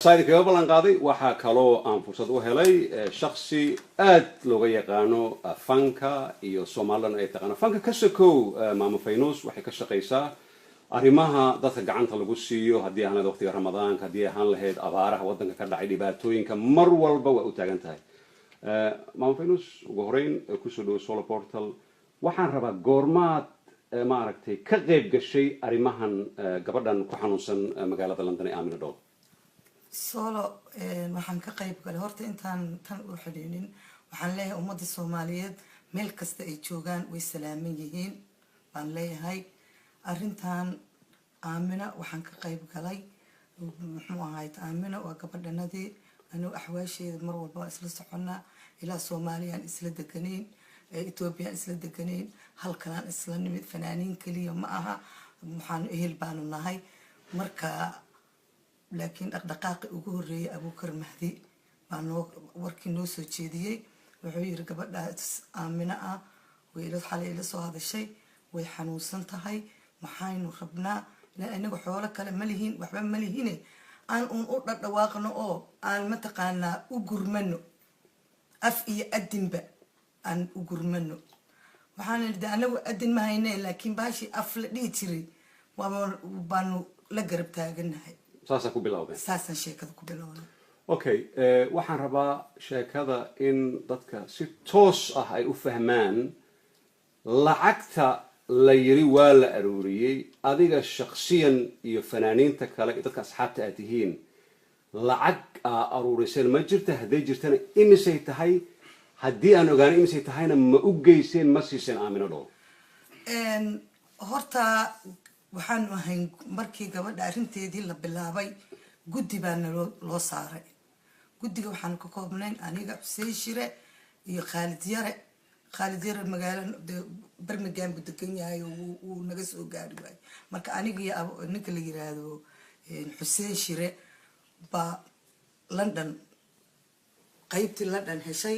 صاير كيف بلان قاضي وحا كالو أن فرصة وهلاي شخصي لوغا يقانو فانكا إيو سومالان أي تقانا فانكا كسكو ماما فينوس وحي كشقيسا arrimaha dadka gacanta lagu siiyo hadii aan waqtiga Ramadaanka hadii aan lahayd abaaraha wadanka ka dhacay dhibaatooyinka mar walba way u taagan tahay maama Faynus ugu horeyn ku soo dhaw Solar Portal waxaan rabaa goormaad ma aragtay ka qayb gashay arrimahan gabadhan ku xanuunsan magaalada London ee Aamina Dhow Solo waxaan ka qayb galay horta intaan tan u xidhiinin waxaan leeyahay ummadda Soomaaliyeed meel kasta ay joogaan way salaaman yihiin baan leeyahay arrintan Aamina waxaan ka qayb galay muxuu ahayd Aamina waa gabadhanadii anuu axwaasheeda mar walba isla soconnaa ilaa Soomaaliya isla deganeen Ethiopia isla deganeen halkan isla nimid fanaaniin kaliya ma aha waxaan ehel baanu nahay marka laakiin dhaqdhaqaaqi ugu horeeyay Abuukar Mahdi baan warkii noo soo jeediyay wuxuu yiri gabadhaas Aamina ah way ila xalay la soo hadashay way xanuunsan tahay maxaynu rabnaa inaga xoolo kale ma lihiin waxba ma lihiin aan u dhadhawaaqno oo aan ma taqaanaa u gurmano af iyo adinba aan u gurmano waxaan leedahay anagu adin ma haynay laakiin baashi af la dhigi jiray baanu la garab taaganahay saasa ku bilowday saasan sheekada ku bilowday okay waxaan rabaa sheekada in dadka si toos ah ay u fahmaan lacagta la yiri waa la aruuriyay adiga shakhsiyan iyo fanaaniinta kale dadka asxaabta aad tihiin lacag aruurisan ma jirta haday jirtana imisay tahay hadii aan ogaan imisay tahayna ma u geyseen ma siisan Aamina Dhow horta waxaan ahayn markii gabadha arinteedii la bilaabay guddi baan loo saaray guddiga waxaan ka koobnayn aniga Xuseen Shire iyo Khalid Yare magaalada Birmingham ku degan yahay oo naga soo gaari waay marka aniga iyo ninka la yiraahdo Xuseen Shire ba London qaybtii London heshay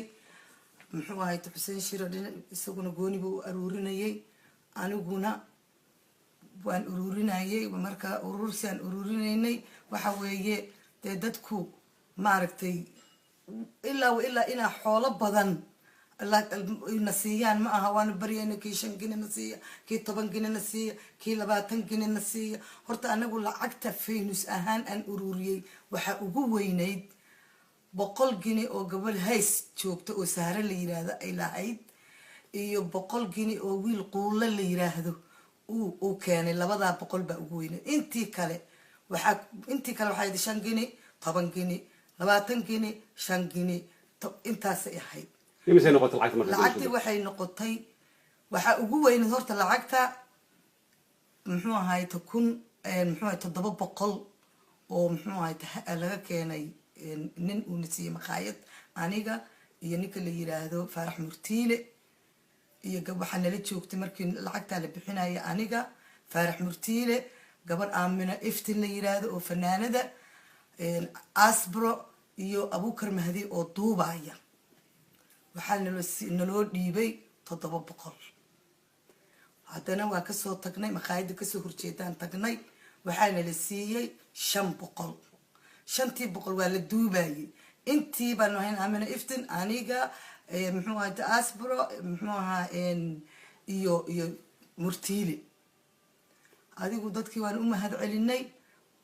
muxuu ahaay Xuseen Shire isaguna gooni buu aruurinayay aniguna waan ururinayay marka urursiyan ururinaynay waxa weeye dadku maaragtay ilaa ina xoolo badan nasiyan ma aha waan bariyayna kii 5 gini nasiya kii 10 gini nasiya kii 20 gini nasiya horta anagu lacagta Faynus ahaan aan ururiyay waxa ugu weynayd 100 gini oo gabal hays joogto oo Sahara la yiraahdo ay lahayd iyo 100 gini oo wiil quulla la yiraahdo uu keenay labada 100 ba ugu weynayd intii kale waxay 5 gini 10 gini 20 gini 5 gini intaas ay ahayd imisay noqotay lacagta markaa lacagtii waxay noqotay waxa ugu weyn horta lacagta muxuu ahaay muxuu ahaay 700 oo muxuu ahaay laga keenay nin uu nasiiyay maqaayad aniga iyo ninka la yiraahdo Faarax Murtiile iyo gabaxa nala joogtay markii lacagta la bixinayay aniga Faarax Murtiile gabar Aamina Iftiin la yiraahdo oo fanaanada Asbro iyo Abuukar Mahdi oo duubaya waxaan naloo dhiibay 700 hadana waa ka soo tagnay maqaayada ka soo horjeedaan tagnay waxaana la siiyay 500 500 waa la duubayay intii baan ahayn Aamina Iftiin aniga muxuu ahaa Asbro muxuu ahaa iyo Murtiile adigu dadkii waan u mahad celinay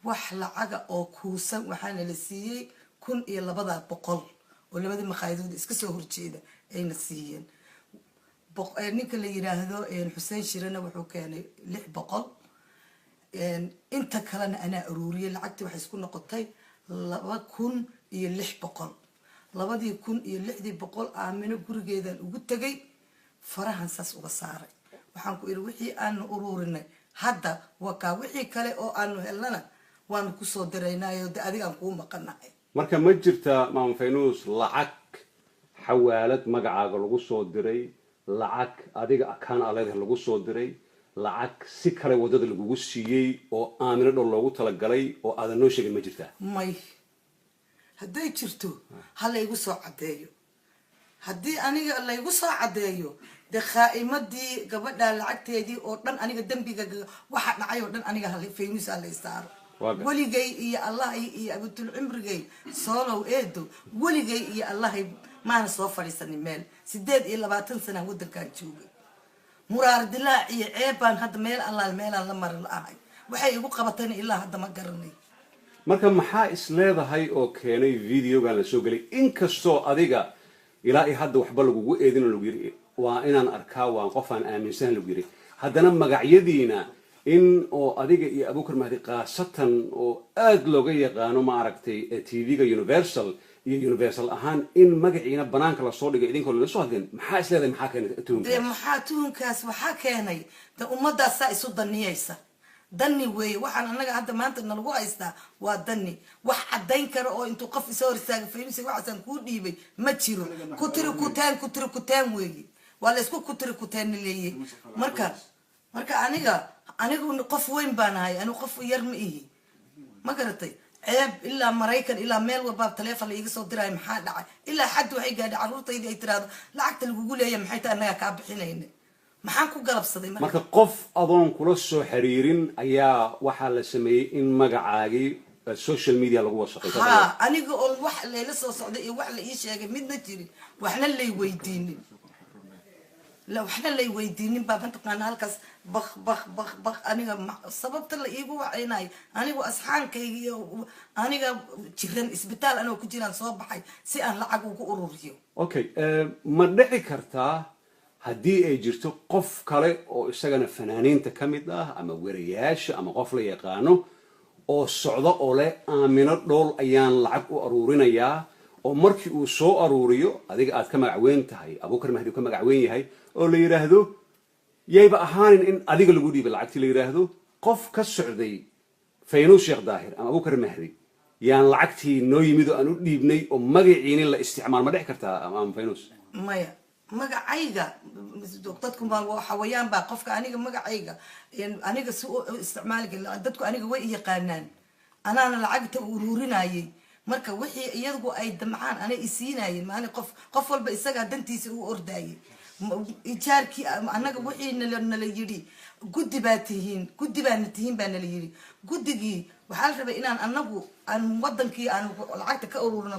wax lacaga oo kuusan waxaana la siiyay 1200 oo labada maqaayadood iska soo horjeeda ayna siiyeen ninka la yiraahdo Xuseen Shirana wuxuu keenay 600 inta kalena ana aruuriyay lacagtii waxay isku noqotay 2600 2600 Aamina gurigeedan ugu tagay farahan saas uga saaray waxaan ku iri wixii aan uruurinay hadda waa wixii kale oo aan helnana waan ku soo diraynayo adiga aan ku maqanahay marka ma jirta maam Faynus lacag xawaalad magacaaga lagu soo diray lacag adiga akaan aleed lagu soo diray lacag si kale wadada lagu siiyay oo Aamina Dhow loogu tala galay oo aad noo sheegay ma jirta may haday jirto hal igu soo cadeeyo hadii aniga la igu soo cadeeyo qaa'imadii gabadha lacagteedii oo dhan aniga dambiga waxa dhacay oo dhan aniga hal Faynus la istaaro weligay iyo allah iyo abutul cumrigay soolow eedo weligay iyo allahay maana soo fadhiisanin meel 28 sano wadankaan joogay muraar dilaac iyo ceebaan hadda meel allaal meelaan la mari la'ahay waxay igu qabatayna ilaa hadda ma garanay marka maxaa is leedahay oo keenay videogan la soo galay inkastoo adiga ilaa ay hadda waxba lagugu eedin lagu yiri waa inaan arkaa waan qof aan aaminsan lagu yiri haddana magacyadiina in oo adiga iyo Abuukar Mahdi qaasatan oo aad looga yaqaano ma aragtay TV-ga Universal iyo Universal ahaan in magaciina banaanka la soo dhigay idinkoo la soo hadleen maxaa is leedahay maxaa keenay tuunka maxaa tuunkaas waxaa keenay ummadaas isu daniyaysa dani weey waxaan anaga hadda maanta nalagu haystaa waa dani wax cadayn karo oo intuu qof isoo hortaaga fiimsi waxaan ku dhiibay ma jiro ku tirkutaan weey wala isku ku tirkutaan leeyay marka aniga qof weyn baan ahay anigu qof yar ma ihi ma garatay ceeb ilaa Mareykan ilaa meel walba telefoon iga soo diray maxaa dhacay ilaa xad waxay gaadhay carruurtayda ay tiraado lacagta lagu leeyahay maxay taa anaga ka bixinayna maxaan ku galabsaday marka qof adoon kula soo xiriirin ayaa waxa la sameeyay in magacaagi social media lagu wasaqay aniga oo wax leela soo socday iyo wax la ii sheegay midna jirin waxna lay weydiinin la waxna lay weydiinin baaban taqaan halkaas bakh aniga sababta la iigu wacaynay anigu asxaankayga iyo aniga jiran isbitaal anoo ku jiraan soo baxay si aan lacag ugu ururiyo okay ma dhici kartaa haddii ay jirto qof kale oo isagana fanaaniinta ka mid ah ama wariyaasha ama qof la yaqaano oo socdo oo leh aamino dhool ayaan lacag u aruurinayaa oo markii uu soo aruuriyo adiga aad ka magac weyn tahay Abuukar Mahdi ka magac weyn yahay oo la yiraahdo yayba ahaanin in adiga lagu dhiibay lacagtii la yiraahdo qof ka socday Faynuus Sheekh Daahir ama Abuukar Mahdi yaan lacagtii noo yimid oo aan u dhiibnay oo magaciina la isticmaal ma dhici kartaa ama Faynuus maya magacayga dadku ma xawayaan ba qofka aniga magacayga aniga soo isticmaalka dadku aniga way yaqaanaan anaana lacagta ururinayay marka wixii iyagu ay damcaan ana isiinayeen maana qof walba isaga dantiisa uu ordayay ijaarki anaga wixii nala yiri guddi baan tihiin baan nala yiri guddigii waxa la rabay inaan anagu aan wadankii aan lacagta ka ururino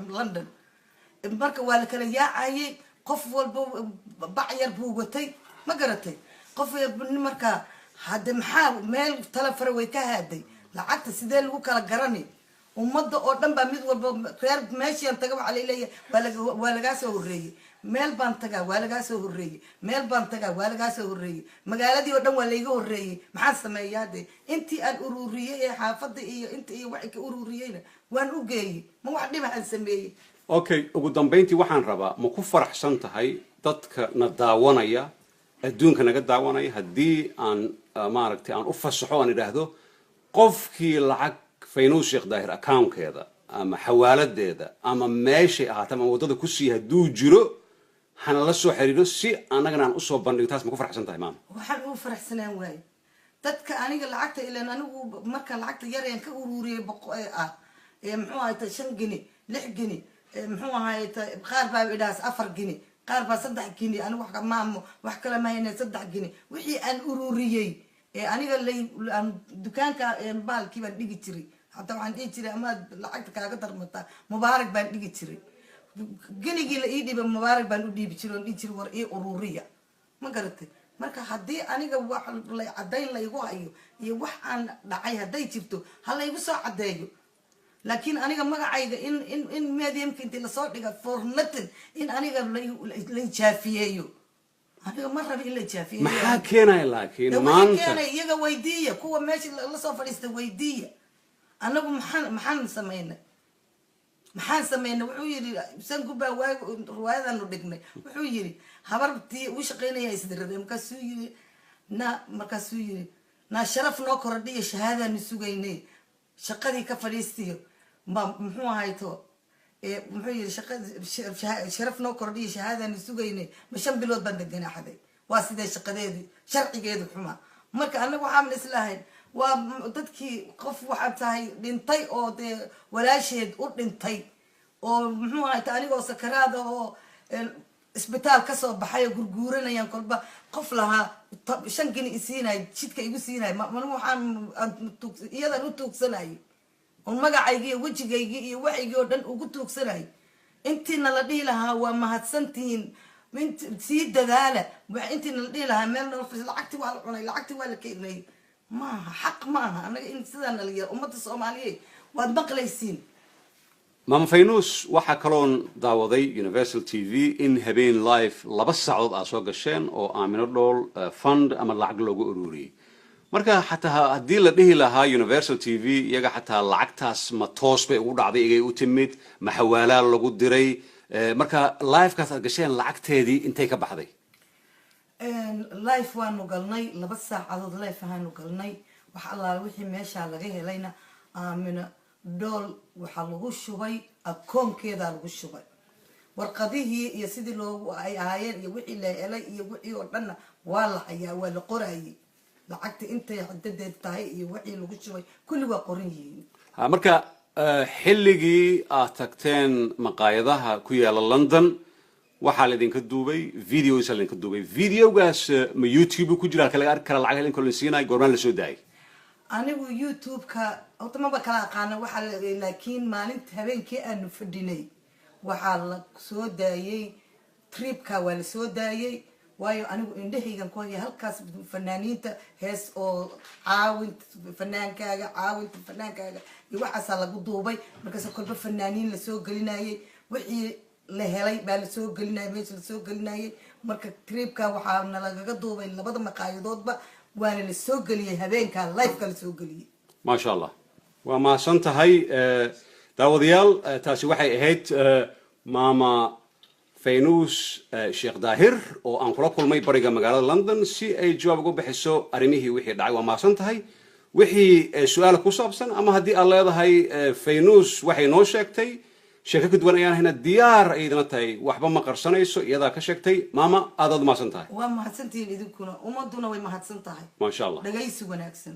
London marka waa la kala yaacayay qof walba bacyar buu watay ma garatay qof marka hadda maxaa meel talafar way ka haaday lacagta sidee lagu kala garanay ummadda oo dhan baa mid walba reer meeshan taga waxa leeyahay waa laga soo horeeyay meel baan taga waa laga soo horeeyay meel baan taga waa laga soo horeeyay magaaladii oo dhan waa laga horeeyay maxaa sameeyaade intii aan ururiyay ee xaafadda iyo intii iyo wax ka ururiyayna waan u geeyay ma wax dhibaxan sameeyay okay ugu dambeyntii waxaan rabaa ma ku faraxsan tahay dadka na daawanaya adduunka naga daawanaya haddii aan maaragtay aan u fasaxo aan idhaahdo qofkii lacag Faynuus Sheekh Daahir account-keeda ama xawaaladeeda ama meeshay ahaato ama wadada ku sii haduu jiro hana la soo xiriiro si anagana aan u soo bandhigno taas ma ku faraxsan tahay maam waxaan u faraxsanaan waay dadka aniga lacagta ilaan anigu marka lacagta yareen ka ururiyay muxuu ahayd 5 gini 6 gini muxuu ahayd qaar baa idaas 4 gini qaar baa 3 gini anigu wax maamo wax kala ma hayna 3 gini wixii aan ururiyay aniga aan dukaanka baalkii baan dhigi jiray hatta waxaan dhigi jiray ama lacagta kaaga darmata mubaarak baan dhigi jiray ganigii la ii dhibay mubaarak baan u dhiibi jiray oo dhigi jiray war ii ururiya ma garatay marka haddii aniga wax la cadayn la igu hayo iyo wax aan dhacay haday jirto hal igu soo cadeeyo laakiin aniga magacayga in mediumka intii la soo dhiga for nothing in aniga la jaafiyeeyo aniga ma rabi ila jaafiyo maxaa keenay laakiin maanta iyaga weydiiya kuwa meesha la soo fadhiista weydiiya anagu maxaan sameeyna wuxuu yiri sanku baa waay ruwaayadan u dhignay wuxuu yiri habartii u shaqeynaya isdiray markaasuu yiri na sharaf noo kordhiyo shahaadaan sugaynay shaqadii ka fadhiistiyo muxuu ahayto muxuu yiri sharaf noo kordhiyo shahaadaan sugaynay ma 5 bilood baan deganaxday waa sidee shaqadeedii sharcigeedu xuma marka anagu waxaan islaahay waa dadkii qof waxa tahay dhintay oo walaasheed u dhintay oo muxuu ahayd anigoo sakaraad oo isbitaal kasoo baxay oo gurguuranayaan kolba qof lahaa 5 gini isiinay jidka igu siinay waxaan iyadan u tuugsanay oo magacaygii iyo wajigaygii iyo waxaygii oo dhan ugu tuugsanay intiina la dhihi lahaa waa mahadsantihiin sii dadaala intiina la dhihi lahaa meel lacagti waa la cunay lacagti waa la keenay maaha xaq maaha anaga in sidaan la yar ummadda Soomaaliyeed waad maqlaysiin maama faynus waxaa kaloon daawaday Universal TV in habeen live 2 saacadood aa soo gasheen oo Aamino Dhool fund ama lacag loogu ururiyay marka xataa haddii la dhihi lahaa Universal TV iyaga xataa lacagtaas ma toos bay ugu dhacday igay u timid ma xawaalaa lagu diray marka live kaas aad gasheen lacagteedii intay ka baxday live waanu galnay 2 saacadood live ahaanu galnay wax allaale wixii meesha laga helayna Aamino Dhool waxaa lagu shubay akoonkeeda lagu shubay warqadihii iyo sidii loogu ay ahaayeen iyo wixii la helay iyo wixii oo dhan waa la hayaa waa la qorayay lacagta intay xadadeed tahay iyo wixii lagu shubay kulli waa qoran yihiin marka xilligii aad tagteen maqaayadaha ku yaala London waxaa la idinka duubay videos la idinka duubay videogaas ma YouTube ku jira kala arki kara lacag helin kolin siinay goormaan la soo daayay anigu YouTube-ka automaba kala aqaan waxa laakiin maalinta habeenkii aanu fadhinay waxa la soo daayay tripka waa la soo daayay waayo anigu indhahaygan ku hay halkaas fanaaniinta hees oo caawinta fanaankaaga iyo waxa lagu duubay markaas kolba fanaaniin la soo gelinayay wixii la helay baa la soo gelinayay meesha la soo gelinayay marka tripka waxa nalaga duubay labada maqaayadoodba waana la soo geliyay habeenka live ka la soo geliyay ma sha Allah waa ma santahay daawadayaal taasi waxay ahayd maama faynus sheekh daahir oo aan kula kulmay bariga magaalada London si ay jawaab uga bixiso arimihii wixii dhacay waa ma santahay wixii su'aal ku saabsan ama hadii aad leedahay faynus waxay noo sheegtay sheeko ka duwan ayaan hayna diyaar ay idin tahay waxba ma qarsanayso iyada ka sheegtay maama aad ma santahay waa mahadsantiin idinkuna ummaduna way mahadsan tahay ma sha Allah dhagaysi wanaagsan